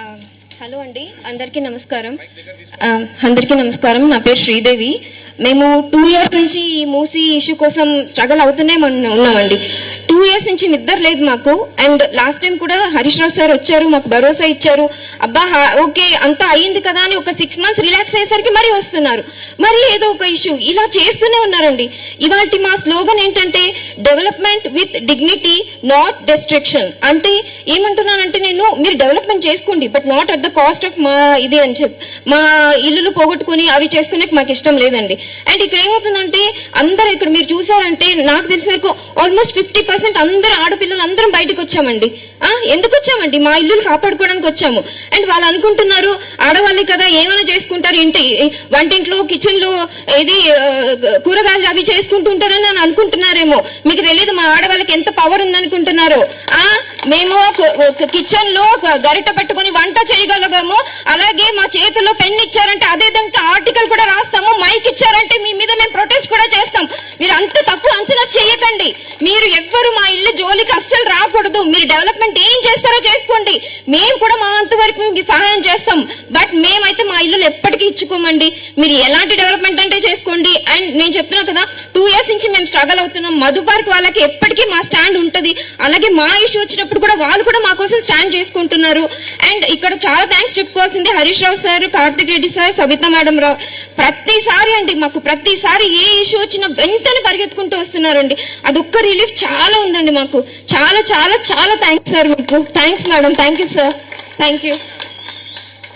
Hello అండి, అందరికీ నమస్కారం. నా పేరు శ్రీదేవి. మేము 2 years నుంచి ఈ మూసీ ఇష్యూ కోసం స్ట్రగల్ అవుతూనే ఉన్నామండి. 2 years నుంచి నిద్ర లేదు మాకు. అండ్ లాస్ట్ టైం కూడా హరీష్ రావు సార్ వచ్చారు, మాకు భరోసా ఇచ్చారు. అబ్బా ఓకే అంతా అయ్యింది కదా అని ఒక 6 months రిలాక్స్ అయ్యేసరికి మరీ వస్తున్నారు, మరి ఏదో ఒక ఇష్యూ ఇలా చేస్తూనే ఉన్నారండి. ఇవాళ మా స్లోగన్ ఏంటంటే development with dignity, not destruction. అంటే ఏమంటున్నానంటే నేను, మీరు డెవలప్మెంట్ చేసుకోండి but not at the cost of మా ఇది అని చెప్పి, మా ఇల్లులు పోగొట్టుకుని అవి చేసుకునే మాకు ఇష్టం లేదండి. అండ్ ఇక్కడ ఏమవుతుందంటే అందరూ ఇక్కడ మీరు చూసారంటే నాకు తెలిసిన వరకు ఆల్మోస్ట్ 50% అందరూ ఆడపిల్లలు అందరం బయటకు వచ్చామండి. ఎందుకు వచ్చామండి? మా ఇల్లులు కాపాడుకోవడానికి వచ్చాము. అండ్ వాళ్ళు అనుకుంటున్నారు ఆడవాళ్ళే కదా ఏమైనా చేసుకుంటారు, ఇంటి వంటింట్లో కిచెన్ లో ఇది కూరగాయలు అవి చేసుకుంటుంటారని అని అనుకుంటున్నారేమో. మీకు తెలియదు మా ఆడవాళ్ళకి ఎంత పవర్ ఉందనుకుంటున్నారు. మేము కిచెన్ లో గరిట పెట్టుకుని వంట చేయగలగాము, అలాగే మా చేతుల్లో పెన్ ఇచ్చారంటే అదే దాంట్లో ఆర్టికల్ కూడా రాస్తాము, మైక్ ఇచ్చారంటే మీ మీద మేము ప్రొటెస్ట్ కూడా చేస్తాం. మీరు అంత తక్కువ అంచనా చేయకండి. మీరు ఎవ్వరు మా ఇల్లు జోలికి అస్సలు రాకూడదు. మీరు డెవలప్మెంట్ ఏం చేస్తారో చేసుకోండి, మేము కూడా మా అంతవరకు మీకు సహాయం చేస్తాం. బట్ మేమైతే మా ఇల్లు ఎప్పటికీ ఇచ్చుకోమండి. మీరు ఎలాంటి డెవలప్మెంట్ అంటే చేసుకోండి. అండ్ నేను చెప్తున్నా కదా 2 years నుంచి మేము స్ట్రగల్ అవుతున్నాం. మధు పార్క్ వాళ్ళకి ఎప్పటికీ మా స్టాండ్ ఉంటది. అలాగే మా ఇష్యూ వచ్చినప్పుడు కూడా వాళ్ళు కూడా మా కోసం స్టాండ్ చేసుకుంటున్నారు. అండ్ ఇక్కడ చాలా థ్యాంక్స్ చెప్పుకోవాల్సింది Harish Rao sir, Karthik Reddy sir, Sabitha madam Rao. ప్రతిసారి అండి మాకు ప్రతిసారి ఏ ఇష్యూ వచ్చినా వెంటనే పరిగెత్తుకుంటూ వస్తున్నారండి. అదొక్క రిలీఫ్ చాలా ఉందండి మాకు. చాలా చాలా చాలా థ్యాంక్స్ సార్ మీకు. Thanks madam. Thank you sir. Thank you.